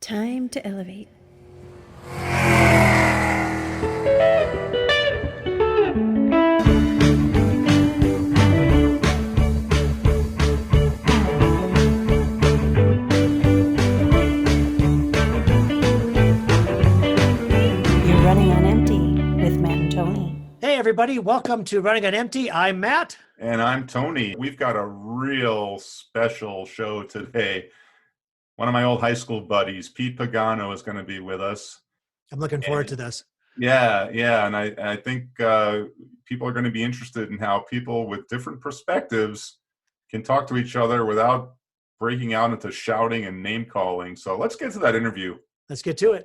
Time to elevate. You're running on empty with Matt and Tony. Hey everybody, welcome to Running on Empty. I'm Matt. And I'm Tony. We've got a real special show today. One of my old high school buddies, Pete Pagano, is going to be with us. I'm looking forward to this. Yeah. And I think people are going to be interested in how people with different perspectives can talk to each other without breaking out into shouting and name calling. So let's get to that interview. Let's get to it.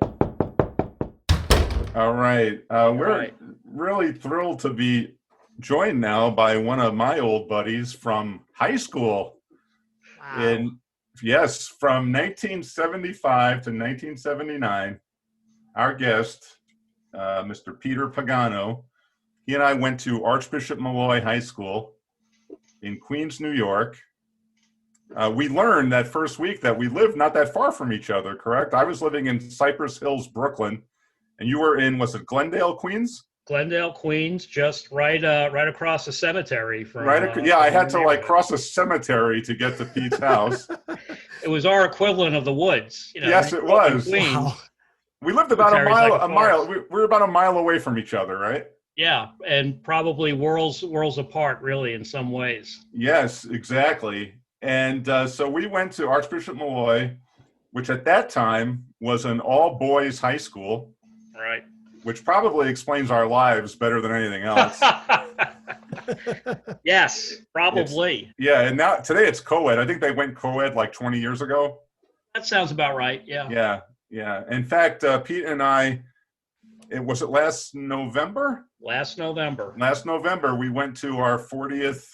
All right. We're really thrilled to be joined now by one of my old buddies from high school. Wow. Yes, from 1975 to 1979, our guest, Mr. Peter Pagano, he and I went to Archbishop Molloy High School in Queens, New York. We learned that first week that we lived not that far from each other, correct? I was living in Cypress Hills, Brooklyn, and you were in, was it Glendale, Queens? Glendale, Queens, just right across the cemetery from. I had to cross a cemetery to get to Pete's house. It was our equivalent of the woods. Yes, it was. Wow. We lived about a mile. We were about a mile away from each other, right? Yeah, and probably worlds apart, really, in some ways. Yes, exactly. And so we went to Archbishop Molloy, which at that time was an all-boys high school. Right. Which probably explains our lives better than anything else. Yes, probably. And now today it's co-ed. I think they went co-ed like 20 years ago. That sounds about right, yeah. Yeah. In fact, Pete and I, was it last November? Last November, we went to our 40th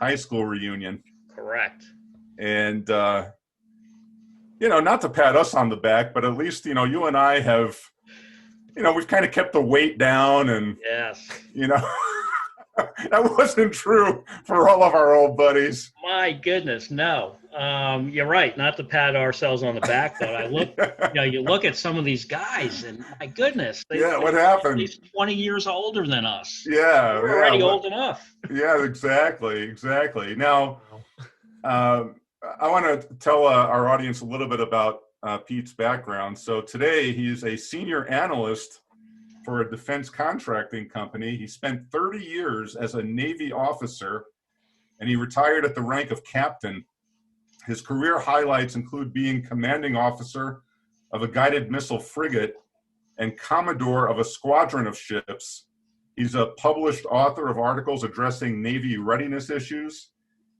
high school reunion. Correct. And, not to pat us on the back, but at least, you and I have, we've kind of kept the weight down and, yes. That wasn't true for all of our old buddies. My goodness, no. You're right, not to pat ourselves on the back, but I look, you look at some of these guys and my goodness. What happened? He's 20 years older than us. Yeah. We're already old enough. Yeah, exactly. Now, I want to tell our audience a little bit about Pete's background. So today he's a senior analyst for a defense contracting company. He spent 30 years as a Navy officer, and he retired at the rank of captain. His career highlights include being commanding officer of a guided missile frigate and Commodore of a squadron of ships. He's a published author of articles addressing Navy readiness issues.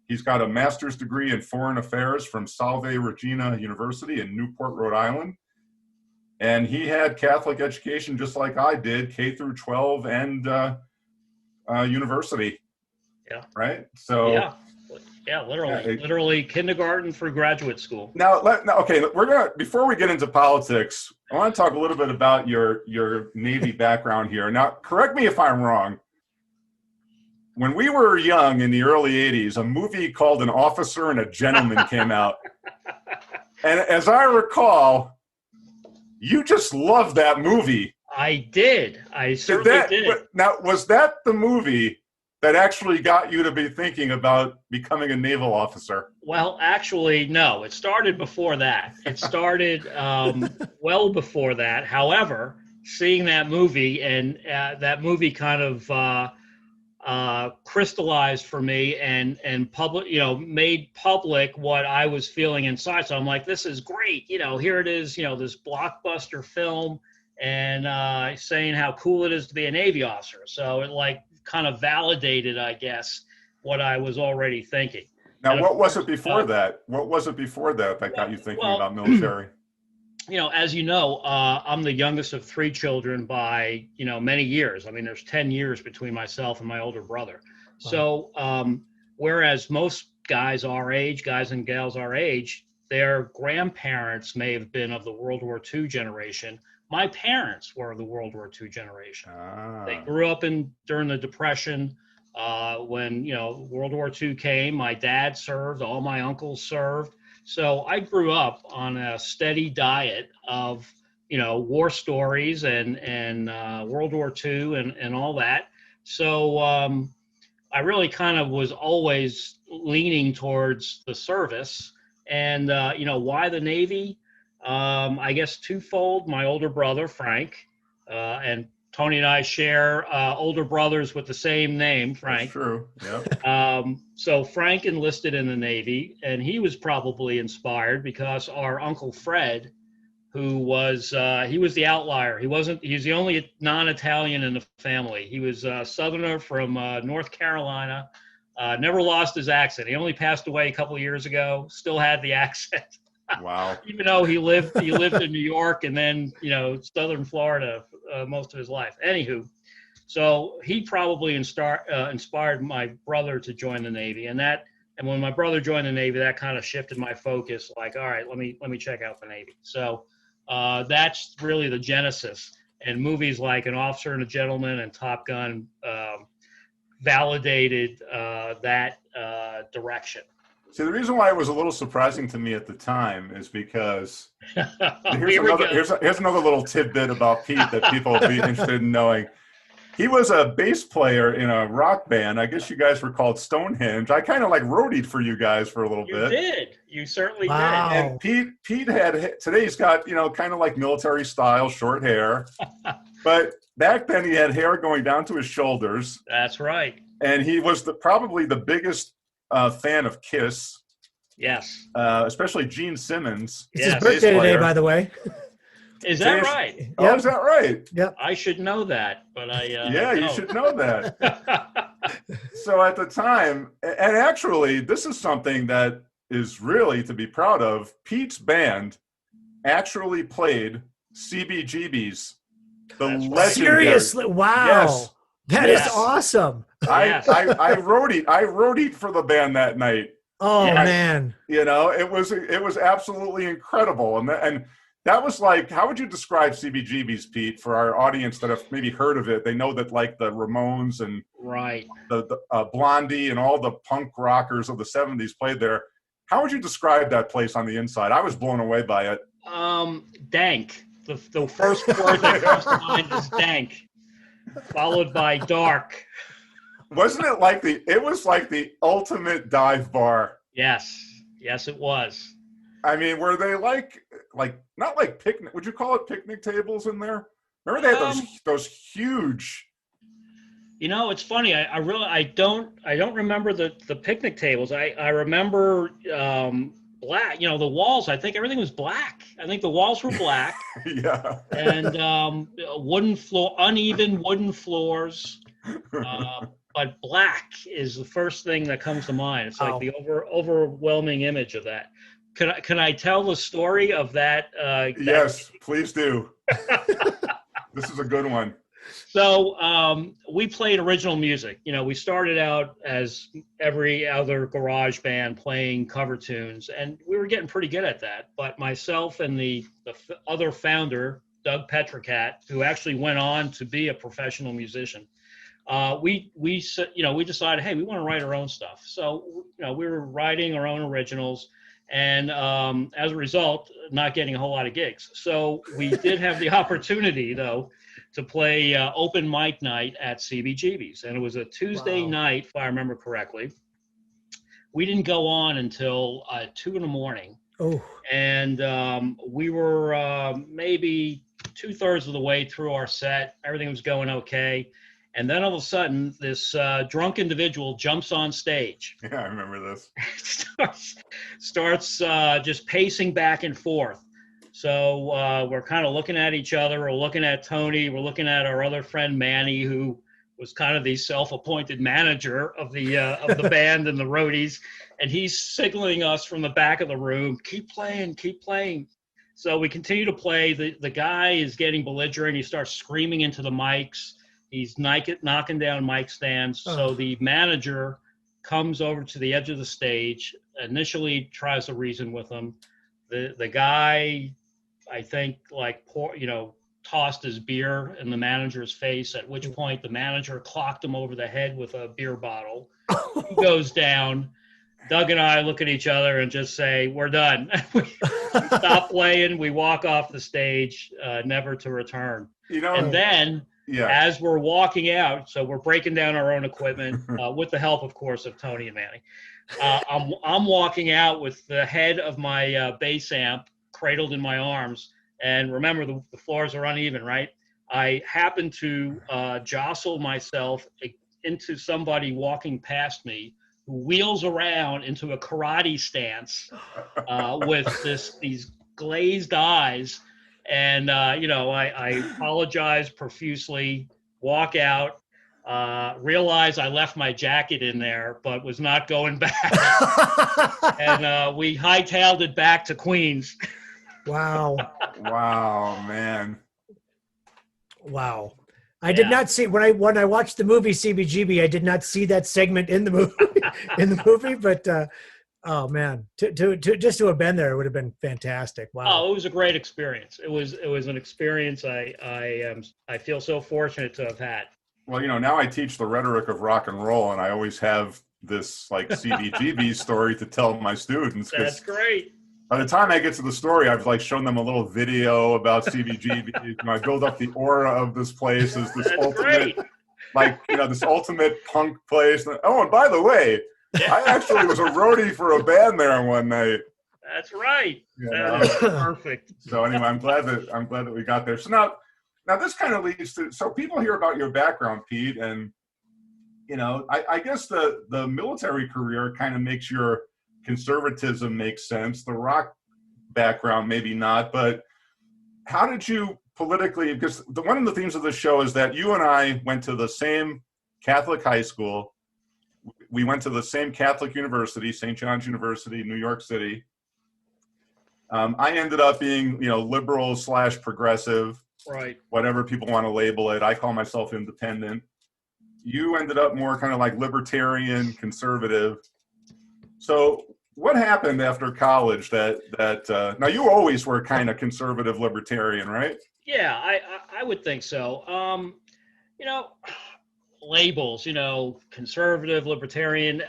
He's got a master's degree in foreign affairs from Salve Regina University in Newport, Rhode Island. And he had Catholic education just like I did, K through 12 and university. Yeah. Right? So. Yeah, literally kindergarten through graduate school. Now, before we get into politics, I want to talk a little bit about your Navy background here. Now, correct me if I'm wrong. When we were young in the early 80s, a movie called An Officer and a Gentleman came out. And as I recall, you just loved that movie. I did. I certainly did. Now, was that the movie that actually got you to be thinking about becoming a naval officer? Well, actually, no. It started before that. It started well before that. However, seeing that movie and that movie kind of crystallized for me and public, made public what I was feeling inside. So I'm like, this is great. Here it is, this blockbuster film and saying how cool it is to be a Navy officer. So it kind of validated, I guess, what I was already thinking. Now, what was it before that? What was it before that got you thinking about military? As you know, I'm the youngest of three children by, many years. I mean, there's 10 years between myself and my older brother. So whereas most guys our age, guys and gals our age, their grandparents may have been of the World War II generation. My parents were the World War II generation. They grew up during the Depression. When World War II came, my dad served, all my uncles served. So I grew up on a steady diet of, war stories and World War II and all that. So I really kind of was always leaning towards the service. And, why the Navy? I guess twofold. My older brother, Frank, and Tony and I share older brothers with the same name, Frank. That's true. Yep. So Frank enlisted in the Navy, and he was probably inspired because our Uncle Fred, who was he was the outlier. He's the only non-Italian in the family. He was a Southerner from North Carolina. Never lost his accent. He only passed away a couple of years ago. Still had the accent. Wow. Even though he lived in New York and then Southern Florida most of his life. Anywho, so he probably inspired my brother to join the Navy, and when my brother joined the Navy, that kind of shifted my focus. Like, all right, let me check out the Navy. So that's really the genesis. And movies like An Officer and a Gentleman and Top Gun validated that direction. See, the reason why it was a little surprising to me at the time is because here's another little tidbit about Pete that people will be interested in knowing. He was a bass player in a rock band. I guess you guys were called Stonehenge. I kind of like roadied for you guys for a little bit. You did. You certainly did. And Pete had, today he's got, kind of like military style, short hair. But back then he had hair going down to his shoulders. That's right. And he was probably the biggest fan of Kiss. Yes. Especially Gene Simmons. It's his birthday today, by the way. Is that right? Oh, yep. Is that right? Yep. I should know that, but I yeah, you should know that. So at the time, and actually, this is something that is really to be proud of. Pete's band actually played CBGB's. Seriously? Wow. Yes. That is awesome. I roadied for the band that night. Oh man. It was absolutely incredible. And that was like, how would you describe CBGB's, Pete, for our audience that have maybe heard of it? They know that like the Ramones and the Blondie and all the punk rockers of the 70s played there. How would you describe that place on the inside? I was blown away by it. Dank. The first word that comes to mind is dank, followed by dark. Wasn't it like it was like the ultimate dive bar? Yes, it was. I mean, were they like not like picnic? Would you call it picnic tables in there? Remember they had those huge. It's funny. I don't remember the picnic tables. I remember black. The walls. I think everything was black. I think the walls were black. Yeah. And uneven wooden floors. But black is the first thing that comes to mind. It's like the overwhelming image of that. Can I tell the story of that? Yes, please do. This is a good one. So we played original music. We started out as every other garage band playing cover tunes, and we were getting pretty good at that. But myself and the other founder, Doug Petricat, who actually went on to be a professional musician, we decided, hey, we want to write our own stuff. So we were writing our own originals. And as a result, not getting a whole lot of gigs. So we did have the opportunity, though, to play open mic night at CBGB's. And it was a Tuesday night, if I remember correctly. We didn't go on until 2 a.m. Oh. And we were maybe 2/3 of the way through our set. Everything was going okay. And then all of a sudden, this drunk individual jumps on stage. Yeah, I remember this. starts just pacing back and forth. So we're kind of looking at each other. We're looking at Tony. We're looking at our other friend Manny, who was kind of the self-appointed manager of the band and the roadies. And he's signaling us from the back of the room, keep playing, keep playing. So we continue to play. The guy is getting belligerent. He starts screaming into the mics. He's knocking down mic stands. So the manager comes over to the edge of the stage, initially tries to reason with him. The guy, I think, tossed his beer in the manager's face, at which point the manager clocked him over the head with a beer bottle. He goes down. Doug and I look at each other and just say, we're done. We stop playing. We walk off the stage, never to return. And then as we're walking out, so we're breaking down our own equipment with the help, of course, of Tony and Manny. I'm walking out with the head of my bass amp cradled in my arms. And remember, the floors are uneven, right? I happen to jostle myself into somebody walking past me who wheels around into a karate stance with these glazed eyes. And, I apologize profusely, walk out, realize I left my jacket in there, but was not going back. And we hightailed it back to Queens. Wow. Wow, man. Wow. I did not see when I watched the movie CBGB, I did not see that segment in the movie, but oh man, to just to have been there would have been fantastic. Wow. Oh, it was a great experience. It was an experience I feel so fortunate to have had. Well, now I teach the rhetoric of rock and roll, and I always have this like CBGB story to tell my students. That's great. By the time I get to the story, I've like shown them a little video about CBGB. I build up the aura of this place as this ultimate, this ultimate punk place. Oh, and by the way, I actually was a roadie for a band there one night. That's right. That is perfect. So anyway, I'm glad that we got there. So now this kind of leads to, so people hear about your background, Pete, and I guess the military career kind of makes your conservatism make sense. The rock background, maybe not, but how did you politically, because one of the themes of the show is that you and I went to the same Catholic high school. We went to the same Catholic university, St. John's University, New York City. I ended up being, liberal / progressive, right? Whatever people want to label it. I call myself independent. You ended up more kind of like libertarian, conservative. So what happened after college that now you always were kind of conservative libertarian, right? Yeah, I would think so. Labels, conservative, libertarian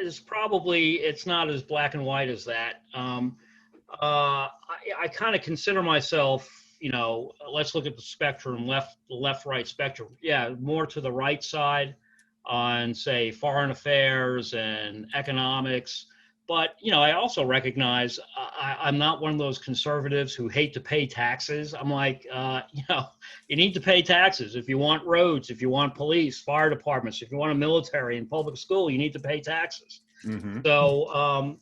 is probably, it's not as black and white as that. I kind of consider myself, let's look at the spectrum, left-right spectrum. Yeah, more to the right side on, say, foreign affairs and economics. But, I also recognize I'm not one of those conservatives who hate to pay taxes. I'm like, you need to pay taxes. If you want roads, if you want police, fire departments, if you want a military and public school, you need to pay taxes. Mm-hmm. So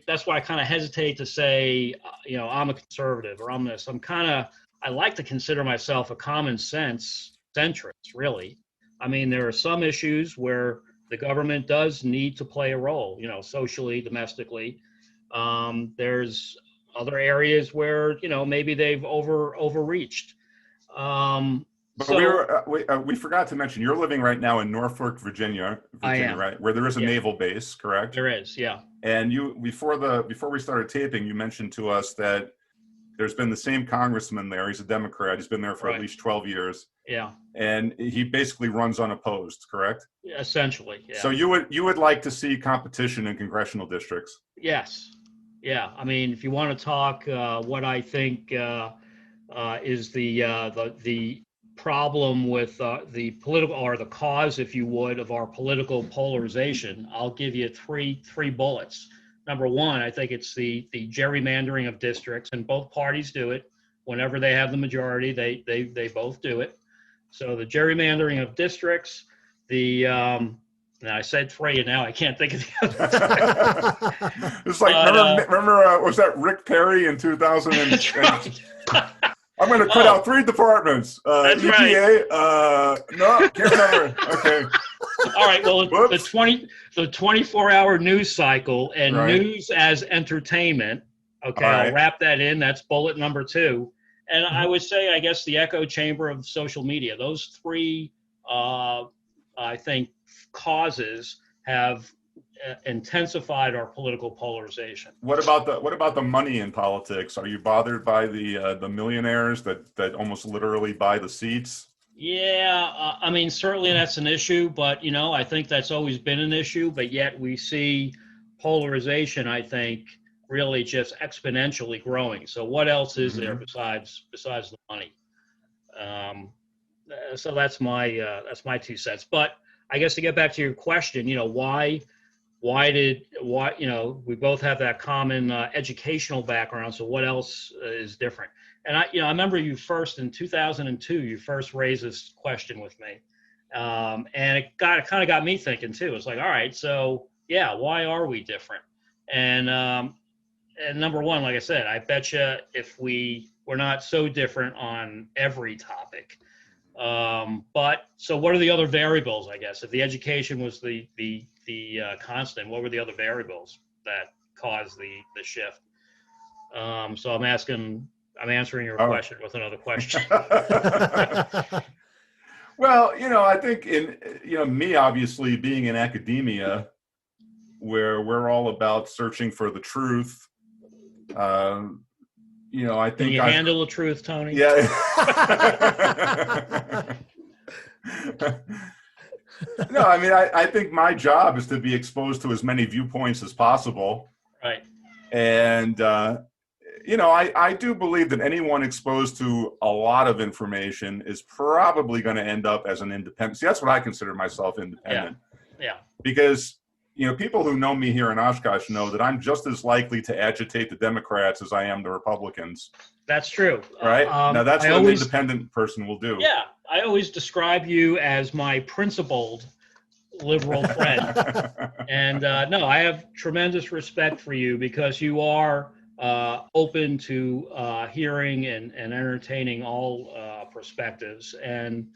that's why I kind of hesitate to say, I'm a conservative or I'm this. I like to consider myself a common sense centrist, really. I mean, there are some issues where the government does need to play a role, socially, domestically. There's other areas where, maybe they've overreached. But we forgot to mention, you're living right now in Norfolk, Virginia, right? Where there is a naval base, correct? There is, yeah. And you, before we started taping, you mentioned to us that there's been the same congressman there. He's a Democrat. He's been there for at least 12 years. Yeah. And he basically runs unopposed, correct? Yeah, essentially, yeah. So you would like to see competition in congressional districts? Yes. Yeah. I mean, if you want to talk what I think is the problem with the political, or the cause, if you would, of our political polarization, I'll give you three bullets. Number one, I think it's the gerrymandering of districts, and both parties do it. Whenever they have the majority, they both do it. So the gerrymandering of districts, now I said three, and now I can't think of the other. It's like, remember was that Rick Perry in 2000? Right. I'm going to cut out 3 departments. That's EPA, right. No, can't remember. Okay. All right. Well, the 24-hour news cycle and news as entertainment. Okay, I'll wrap that in. That's bullet number 2. And I would say, I guess, the echo chamber of social media. Those 3, I think, causes have intensified our political polarization. What about the money in politics? Are you bothered by the millionaires that almost literally buy the seats? Yeah, I mean, certainly that's an issue, but I think that's always been an issue. But yet we see polarization, I think, really just exponentially growing. So what else is there besides the money? So that's my 2 cents. But I guess to get back to your question, why we both have that common educational background. So what else is different? And I remember you first in 2002, you first raised this question with me. And it kind of got me thinking too. It's like, all right, so yeah, why are we different? And number one, like I said, I bet you if we're not so different on every topic. But so what are the other variables, I guess? If the education was the constant, what were the other variables that caused the shift? So I'm answering your question with another question. Well, I think me obviously being in academia, where we're all about searching for the truth. I think Can you handle the truth, Tony? Yeah. No, I mean, I think my job is to be exposed to as many viewpoints as possible. Right. And, I do believe that anyone exposed to a lot of information is probably going to end up as an independent. See, that's what I consider myself, independent. Yeah. Because, people who know me here in Oshkosh know that I'm just as likely to agitate the Democrats as I am the Republicans. That's true. Right? Now, that's what an independent person will do. Yeah. I always describe you as my principled liberal friend. And no, I have tremendous respect for you because you are open to hearing and entertaining all perspectives. And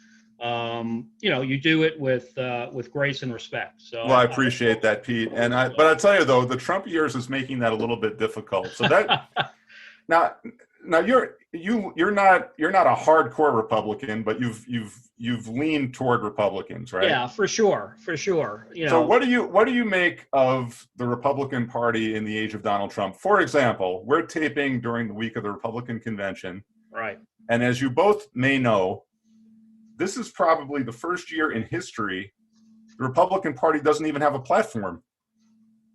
you do it with grace and respect. So well, I appreciate that, Pete. And but I tell you though, the Trump years is making that a little bit difficult. So that now you're not a hardcore Republican, but you've leaned toward Republicans, right? Yeah, for sure. So what do you make of the Republican Party in the age of Donald Trump? For example, we're taping during the week of the Republican convention, right? And as you both may know, this is probably the first year in history the Republican Party doesn't even have a platform.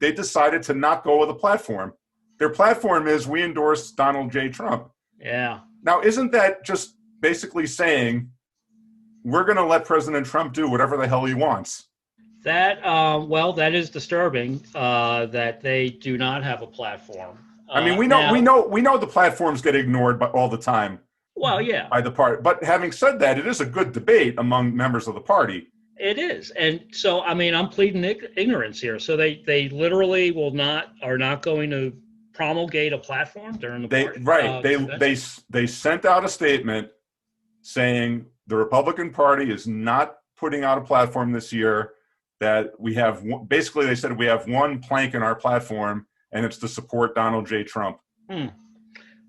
They decided to not go with a platform. Their platform is, we endorse Donald J. Trump. Yeah. Now, isn't that just basically saying we're going to let President Trump do whatever the hell he wants? That that is disturbing that they do not have a platform. I mean, we know the platforms get ignored all the time. Well, yeah. By the party. But having said that, it is a good debate among members of the party. It is. And so, I mean, I'm pleading ignorance here. So they literally are not going to promulgate a platform during the party. Right. They sent out a statement saying the Republican Party is not putting out a platform this year, that we have, basically they said we have one plank in our platform, and it's to support Donald J. Trump.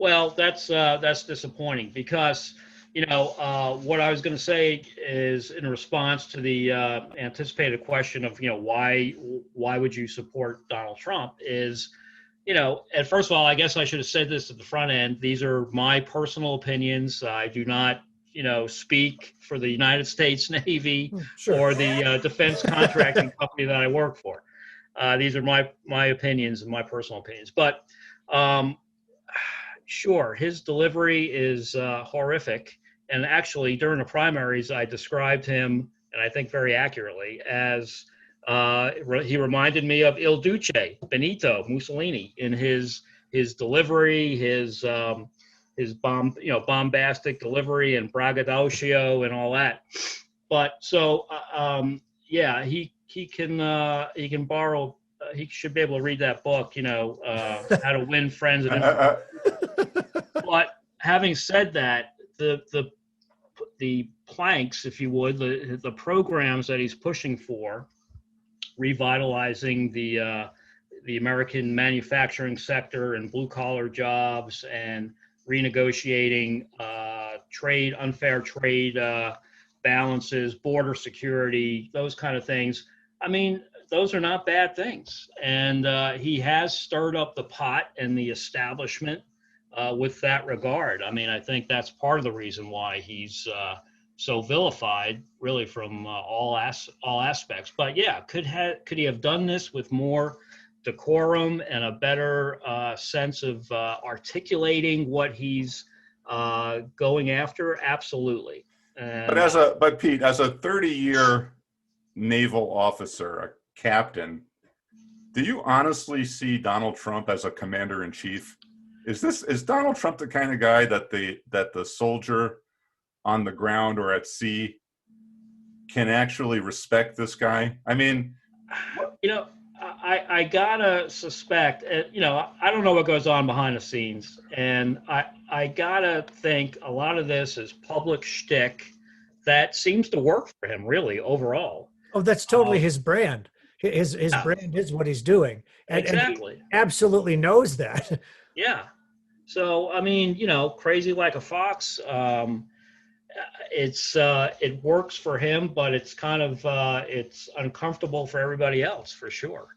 Well, that's disappointing because, what I was going to say is in response to the anticipated question of, why would you support Donald Trump is, and first of all, I guess I should have said this at the front end. These are my personal opinions. I do not, speak for the United States Navy or the defense contracting company that I work for. These are my opinions and my personal opinions. But sure, his delivery is horrific. And actually, during the primaries, I described him, and I think very accurately, as he reminded me of Il Duce, Benito Mussolini, in his delivery, his bombastic delivery and braggadocio and all that. But so he can borrow. He should be able to read that book, How to Win Friends. But having said that, the planks, if you would, the programs that he's pushing for, revitalizing the American manufacturing sector and blue collar jobs, and renegotiating unfair trade balances, border security, those kind of things. I mean, those are not bad things. And he has stirred up the pot and the establishment with that regard. I mean, I think that's part of the reason why he's so vilified, really, from all aspects. But yeah, could he have done this with more decorum and a better sense of articulating what he's going after? Absolutely. And, But Pete, as a 30-year naval officer, a captain, do you honestly see Donald Trump as a commander in chief? Is Donald Trump the kind of guy that the soldier on the ground or at sea can actually respect this guy? I mean, I gotta suspect, I don't know what goes on behind the scenes, and I gotta think a lot of this is public shtick that seems to work for him, really, overall. Oh, that's totally his brand. His brand is what he's doing, Exactly. And he absolutely knows that. Yeah. So I mean, crazy like a fox. It works for him, but it's kind of it's uncomfortable for everybody else, for sure.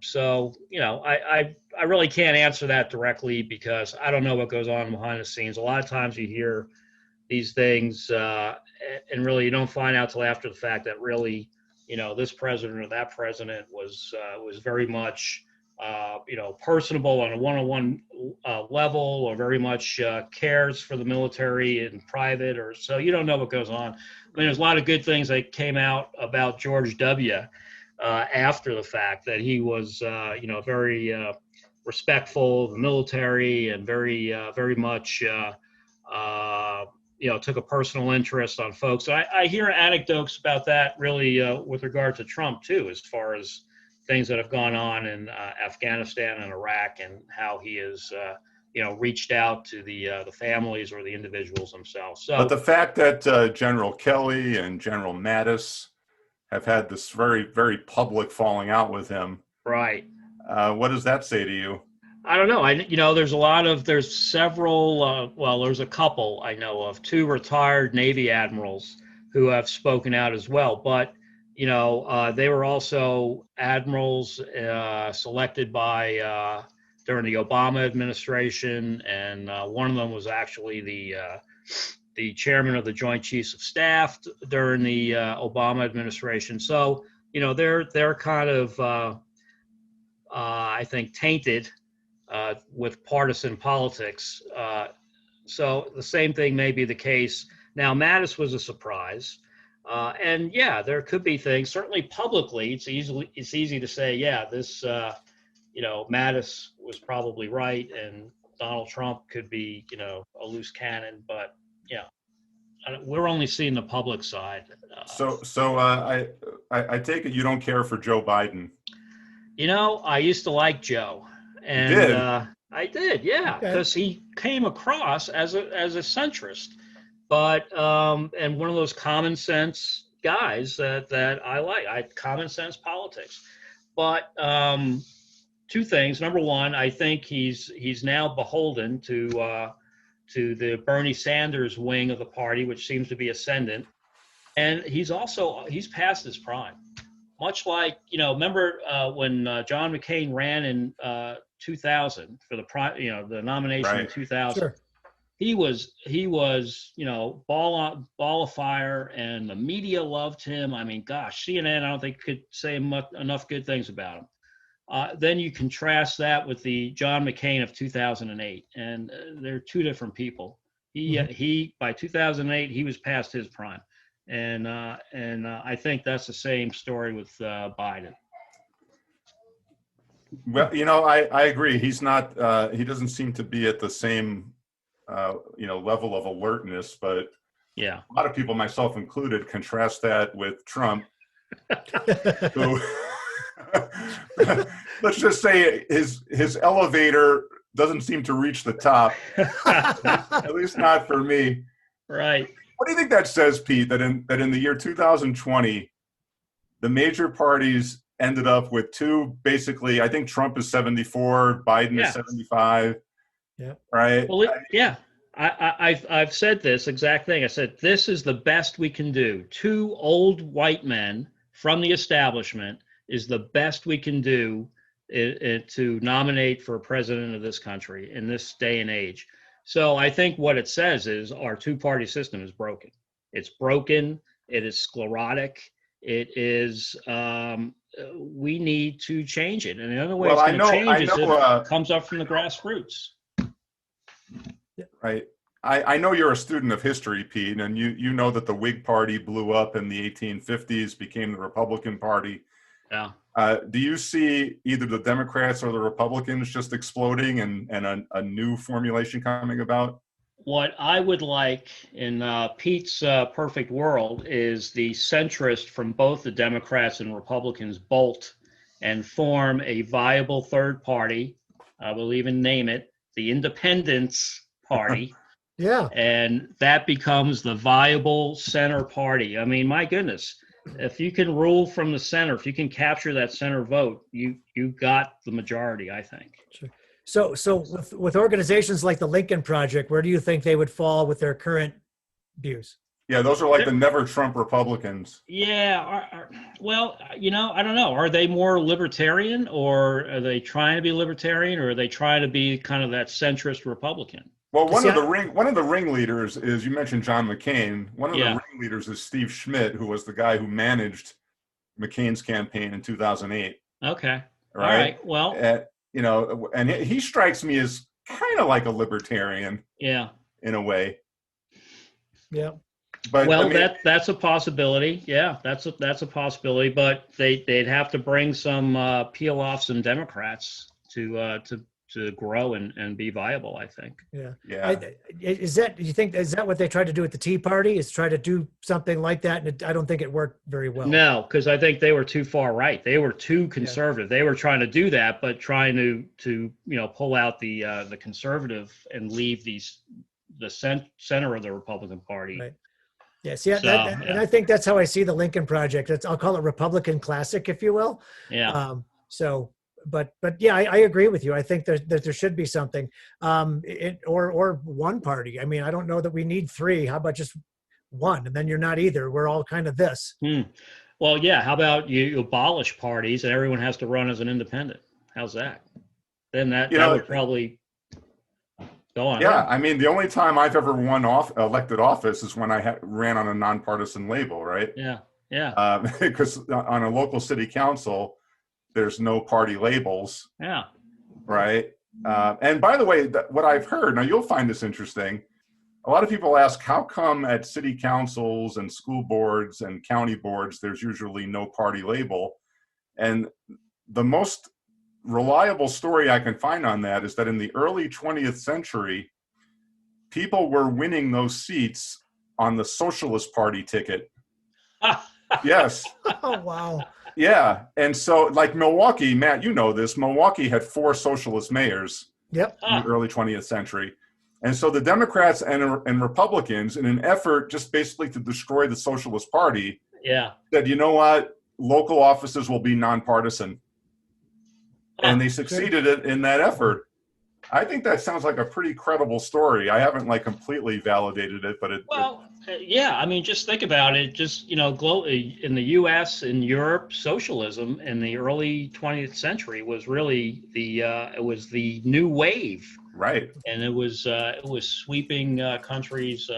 So I really can't answer that directly because I don't know what goes on behind the scenes. A lot of times you hear these things, and really you don't find out till after the fact that really, this president or that president was very much, personable on a one-on-one level, or very much cares for the military in private, or so you don't know what goes on. I mean, there's a lot of good things that came out about George W. After the fact, that he was, very respectful of the military and very much, took a personal interest on folks. I hear anecdotes about that really with regard to Trump too, as far as things that have gone on in Afghanistan and Iraq, and how he has, reached out to the families or the individuals themselves. So, but the fact that General Kelly and General Mattis have had this very, very public falling out with him, right? What does that say to you? I don't know. There's several. There's a couple I know of, 2 retired Navy admirals who have spoken out as well. But they were also admirals selected by during the Obama administration, and one of them was actually the chairman of the Joint Chiefs of Staff during the Obama administration. So they're kind of I think tainted with partisan politics. So the same thing may be the case. Now, Mattis was a surprise. And yeah, there could be things, certainly publicly, it's easy to say, yeah, this, Mattis was probably right, and Donald Trump could be, a loose cannon, but we're only seeing the public side. So I take it you don't care for Joe Biden. I used to like Joe. And you did? I did, yeah, because he came across as a centrist, but and one of those common sense guys that I like. Common sense politics. But 2 things. Number one, I think he's now beholden to the Bernie Sanders wing of the party, which seems to be ascendant, and he's past his prime. Much like, remember when John McCain ran in 2000 for the nomination right. in 2000. Sure. He was ball of fire, and the media loved him. I mean, gosh, CNN I don't think could say enough good things about him. Then you contrast that with the John McCain of 2008, and they're 2 different people. He by 2008 he was past his prime, and I think that's the same story with Biden. Well, I agree. He's not. He doesn't seem to be at the same, level of alertness. But yeah, a lot of people, myself included, contrast that with Trump, who, let's just say, his elevator doesn't seem to reach the top. At least not for me. Right. What do you think that says, Pete? That in the year 2020, the major parties ended up with 2, basically, I think Trump is 74, Biden is 75. Yeah. Right. Well, yeah. I've said this exact thing. I said, this is the best we can do. 2 old white men from the establishment is the best we can do to nominate for president of this country in this day and age. So I think what it says is our 2-party system is broken. It's broken. It is sclerotic. It is. We need to change it, and the only way it's going to change is if it comes up from the grassroots. Right. I know you're a student of history, Pete, and you know that the Whig Party blew up in the 1850s, became the Republican Party. Yeah. Do you see either the Democrats or the Republicans just exploding and a new formulation coming about? What I would like in Pete's perfect world is the centrist from both the Democrats and Republicans bolt and form a viable third party. I will even name it the Independence Party. Yeah. And that becomes the viable center party. I mean, my goodness, if you can rule from the center, if you can capture that center vote, you got the majority, I think. Sure. So with organizations like the Lincoln Project, where do you think they would fall with their current views? Yeah, those are like the never Trump Republicans. Yeah. Well, I don't know. Are they more libertarian, or are they trying to be libertarian, or are they trying to be kind of that centrist Republican? Well, one of the ringleaders is, you mentioned John McCain. One of the ringleaders is Steve Schmidt, who was the guy who managed McCain's campaign in 2008. Okay. Right? All right. Well, and he strikes me as kind of like a libertarian. Yeah. In a way. Yeah. But well, that's a possibility. Yeah, that's a possibility. But they'd have to bring some peel off some Democrats to grow and be viable, I think. Yeah. Yeah. Do you think, is that what they tried to do with the Tea Party, is try to do something like that? And I don't think it worked very well. No, because I think they were too far right. They were too conservative. Yeah. They were trying to do that, but trying to pull out the conservative and leave the center of the Republican Party. Right. Yeah, see, and I think that's how I see the Lincoln Project. I'll call it Republican classic, if you will. Yeah. But yeah, I agree with you. I think that there should be something, or one party. I mean, I don't know that we need three. How about just one, and then you're not either. We're all kind of this. Well, yeah. How about you abolish parties and everyone has to run as an independent? How's that? Then that would probably go on. Yeah, I mean, the only time I've ever won elected office is when I ran on a nonpartisan label, right? Yeah, yeah. Because on a local city council, there's no party labels. Yeah. Right. And by the way, what I've heard, now you'll find this interesting. A lot of people ask, how come at city councils and school boards and county boards, there's usually no party label? And the most reliable story I can find on that is that in the early 20th century, people were winning those seats on the Socialist Party ticket. Yes. Oh, wow. Yeah. And so like Milwaukee, Matt, you know this, Milwaukee had 4 socialist mayors in the early 20th century. And so the Democrats and Republicans, in an effort just basically to destroy the Socialist Party, said, you know what, local offices will be nonpartisan. And they succeeded in that effort. I think that sounds like a pretty credible story. I haven't completely validated it, but yeah. I mean, just think about it. Just in the U.S. and Europe, socialism in the early 20th century was really the new wave, right? And it was sweeping countries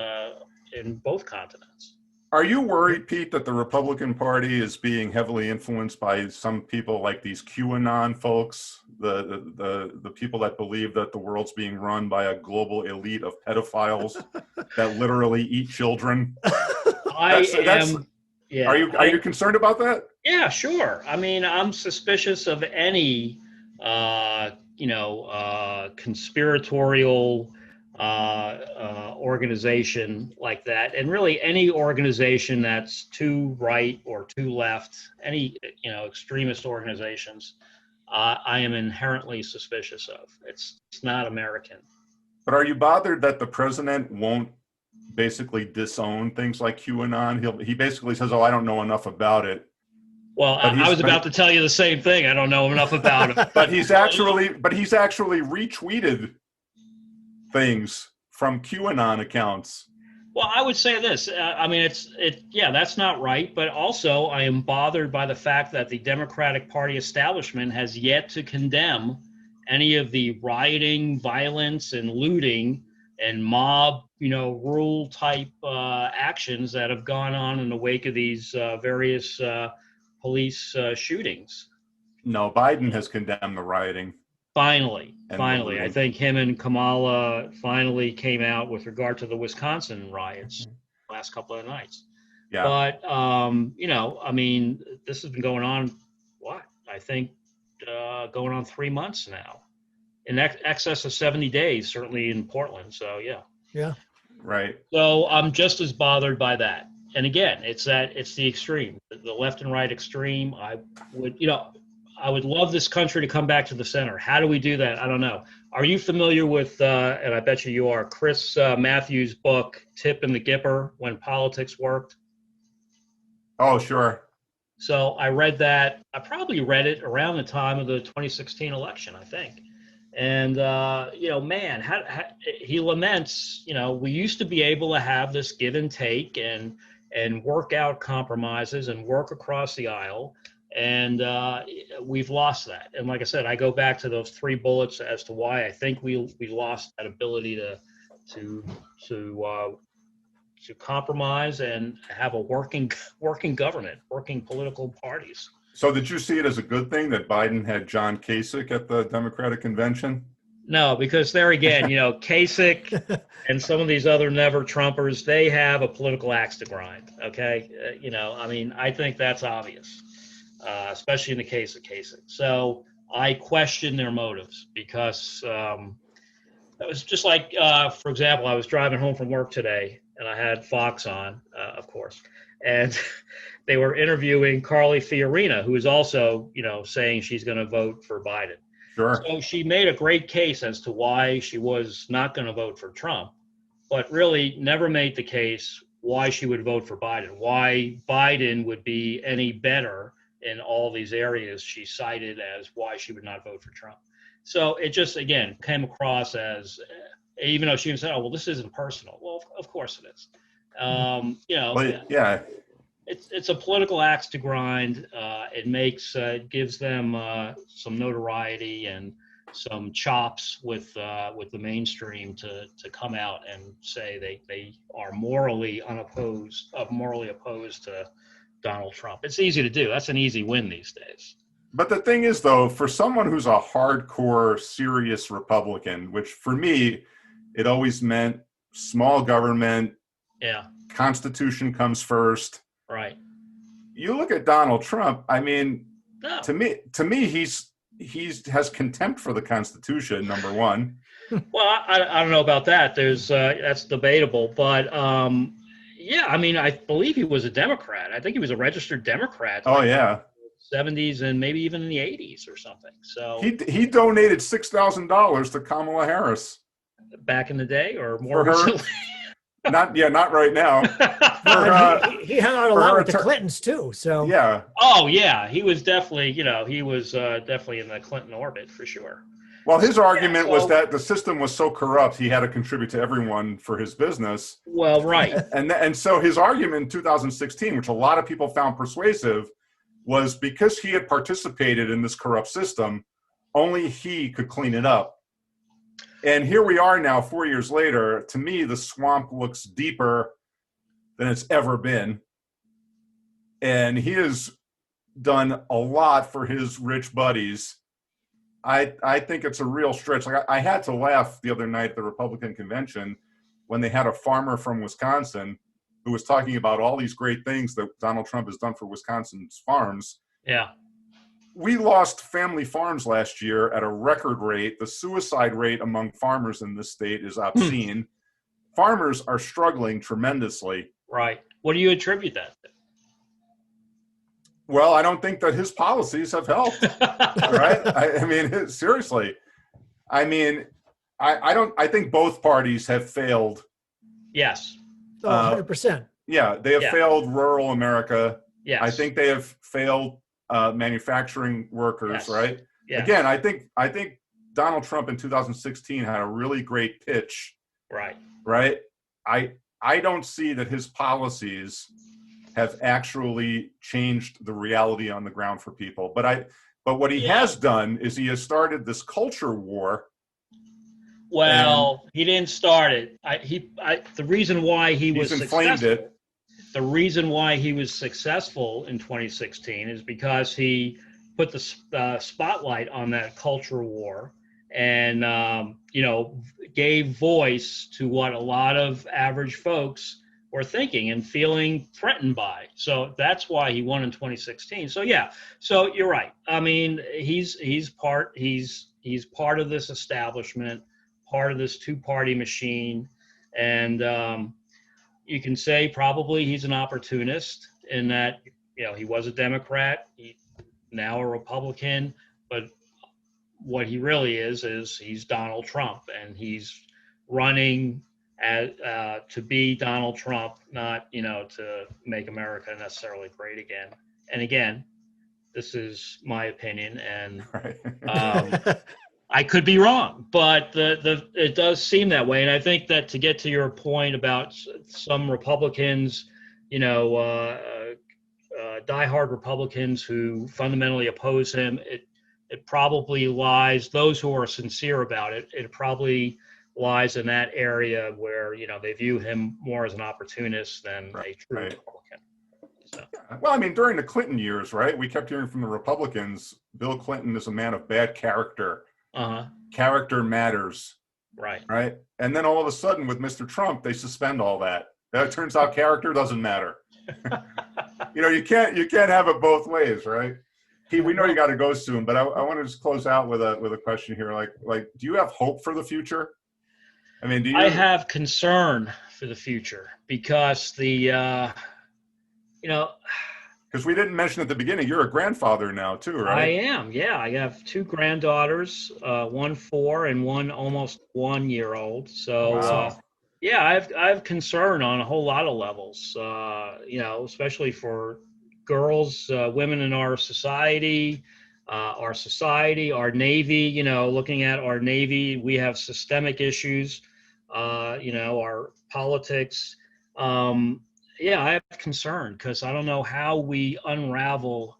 in both continents. Are you worried, Pete, that the Republican Party is being heavily influenced by some people like these QAnon folks, the people that believe that the world's being run by a global elite of pedophiles that literally eat children? Are you concerned about that? Yeah, sure. I mean, I'm suspicious of any conspiratorial organization like that, and really any organization that's too right or too left, any extremist organizations, I am inherently suspicious of. It's not American. But are you bothered that the president won't basically disown things like QAnon? He basically says, "Oh, I don't know enough about it." Well, I was about to tell you the same thing. I don't know enough about it. But he's actually retweeted things from QAnon accounts. Well, I would say this. I mean, that's not right. But also, I am bothered by the fact that the Democratic Party establishment has yet to condemn any of the rioting, violence, and looting mob, rule type actions that have gone on in the wake of these various police shootings. No, Biden has condemned the rioting. Finally, And I think him and Kamala finally came out with regard to the Wisconsin riots last couple of nights. Yeah. But, this has been going on, I think going on 3 months now, in excess of 70 days, certainly in Portland. So, yeah. Yeah. Right. So I'm just as bothered by that. And again, it's the extreme, the left and right extreme. I would love this country to come back to the center. How do we do that? I don't know. Are you familiar with, and I bet you are, Chris Matthews' book, Tip and the Gipper, When Politics Worked? Oh, sure. So I read that. I probably read it around the time of the 2016 election, I think. And, he laments, we used to be able to have this give and take and work out compromises and work across the aisle. And we've lost that. And like I said, I go back to those 3 bullets as to why I think we lost that ability to compromise and have a working government, working political parties. So did you see it as a good thing that Biden had John Kasich at the Democratic Convention? No, because there again, Kasich and some of these other never Trumpers, they have a political axe to grind. Okay. I think that's obvious, especially in the case of Kasich. So I question their motives because it was just like, for example, I was driving home from work today and I had Fox on, of course, and they were interviewing Carly Fiorina, who is also, saying she's going to vote for Biden. Sure. So she made a great case as to why she was not going to vote for Trump, but really never made the case why she would vote for Biden, why Biden would be any better in all these areas she cited as why she would not vote for Trump. So it just, again, came across as, even though she said, oh, well, this isn't personal. Well, of course it is. Yeah. It's a political axe to grind. It gives them some notoriety and some chops with the mainstream to come out and say they are morally opposed to Donald Trump. It's easy to do. That's an easy win these days. But the thing is, though, for someone who's a hardcore, serious Republican, which for me, it always meant small government. Yeah. Constitution comes first. Right. You look at Donald Trump. I mean, to me, he has contempt for the Constitution. Number one. Well, I don't know about that. There's that's debatable, but yeah, I believe he was a Democrat. I think he was a registered Democrat. Oh yeah. 70s and maybe even in the 80s or something. So he donated $6,000 to Kamala Harris back in the day, or more recently. Not right now. He hung out a lot with the Clintons too. So yeah. Oh yeah, he was definitely definitely in the Clinton orbit for sure. Well, his argument was that the system was so corrupt, he had to contribute to everyone for his business. Well, right. And so his argument in 2016, which a lot of people found persuasive, was because he had participated in this corrupt system, only he could clean it up. And here we are now, 4 years later. To me, the swamp looks deeper than it's ever been. And he has done a lot for his rich buddies. I think it's a real stretch. Like I had to laugh the other night at the Republican convention when they had a farmer from Wisconsin who was talking about all these great things that Donald Trump has done for Wisconsin's farms. Yeah. We lost family farms last year at a record rate. The suicide rate among farmers in this state is obscene. Farmers are struggling tremendously. Right. What do you attribute that to? Well, I don't think that his policies have helped. Right? I mean, seriously. I mean, I think both parties have failed. Yes. 100%. Yeah, they have failed rural America. Yes. I think they have failed manufacturing workers, right? Yeah. Again, I think Donald Trump in 2016 had a really great pitch. Right. Right? I don't see that his policies have actually changed the reality on the ground for people. But what he has done is he has started this culture war. Well, he didn't start it. The reason why he was inflamed successful. it. The reason why he was successful in 2016 is because he put the spotlight on that culture war and, gave voice to what a lot of average folks were thinking and feeling threatened by. So that's why he won in 2016. So yeah, so you're right. I mean, he's part of this establishment, part of this two-party machine, and you can say probably he's an opportunist in that, he was a Democrat, now a Republican, but what he really is he's Donald Trump, and he's running to be Donald Trump, not, to make America necessarily great again. And again, this is my opinion, and I could be wrong, but it does seem that way. And I think that, to get to your point about some Republicans, diehard Republicans who fundamentally oppose him, it probably lies, those who are sincere about it, it probably lies in that area where, they view him more as an opportunist than a true Republican. So. Well, I mean, during the Clinton years, right, we kept hearing from the Republicans, Bill Clinton is a man of bad character. Character matters. Right. And then all of a sudden with Mr. Trump, they suspend all that. It turns out character doesn't matter. You can't have it both ways, right? Pete, we know you got to go soon, but I want to just close out with a question here. Like, do you have hope for the future? I mean, do you? I have concern for the future because because we didn't mention at the beginning, you're a grandfather now too, right? I am, yeah. I have two granddaughters, one 4 and one almost 1 year old. So, wow. I have concern on a whole lot of levels, especially for girls, women in our society, our Navy, looking at our Navy, we have systemic issues, our politics. I have concern because I don't know how we unravel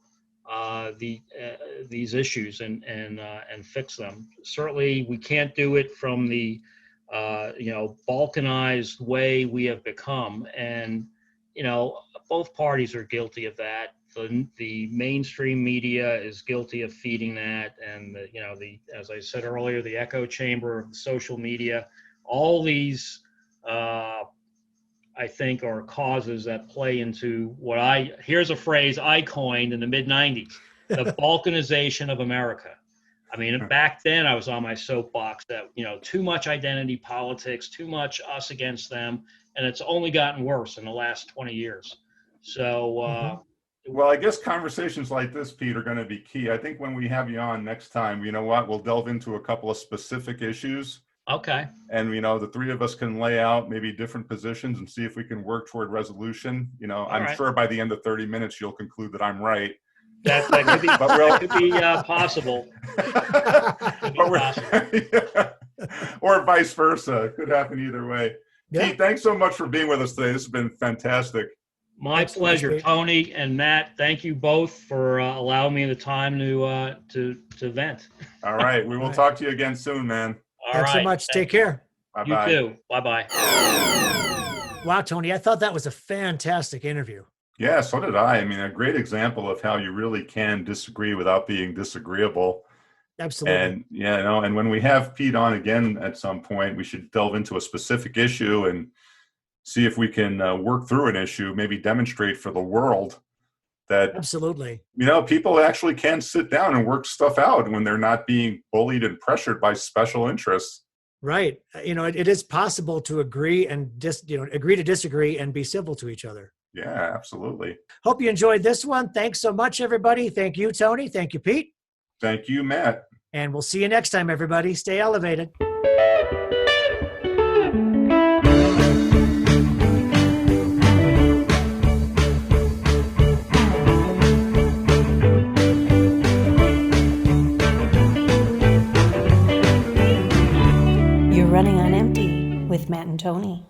these issues and fix them. Certainly, we can't do it from the balkanized way we have become, and both parties are guilty of that. The mainstream media is guilty of feeding that, and as I said earlier, the echo chamber of the social media. All these, I think, are causes that play into here's a phrase I coined in the mid-90s, the balkanization of America. I mean, back then I was on my soapbox that, too much identity politics, too much us against them, and it's only gotten worse in the last 20 years. So, well, I guess conversations like this, Pete, are going to be key. I think when we have you on next time, we'll delve into a couple of specific issues. Okay. And, the three of us can lay out maybe different positions and see if we can work toward resolution. I'm sure by the end of 30 minutes, you'll conclude that I'm right. That could be, possible. Or vice versa. It could happen either way. Yeah. Pete, thanks so much for being with us today. This has been fantastic. My pleasure, Tony and Matt. Thank you both for allowing me the time to vent. All right. We will talk to you again soon, man. Thanks so much. Take care. Bye-bye. You too. Bye-bye. Wow, Tony, I thought that was a fantastic interview. Yeah, so did I. I mean, a great example of how you really can disagree without being disagreeable. Absolutely. And, and when we have Pete on again at some point, we should delve into a specific issue and see if we can work through an issue, maybe demonstrate for the world that absolutely, people actually can sit down and work stuff out when they're not being bullied and pressured by special interests. Right. It is possible to agree and agree to disagree and be civil to each other. Yeah, absolutely. Hope you enjoyed this one. Thanks so much, everybody. Thank you, Tony. Thank you, Pete. Thank you, Matt. And we'll see you next time, everybody. Stay elevated. You're running on empty with Matt and Tony.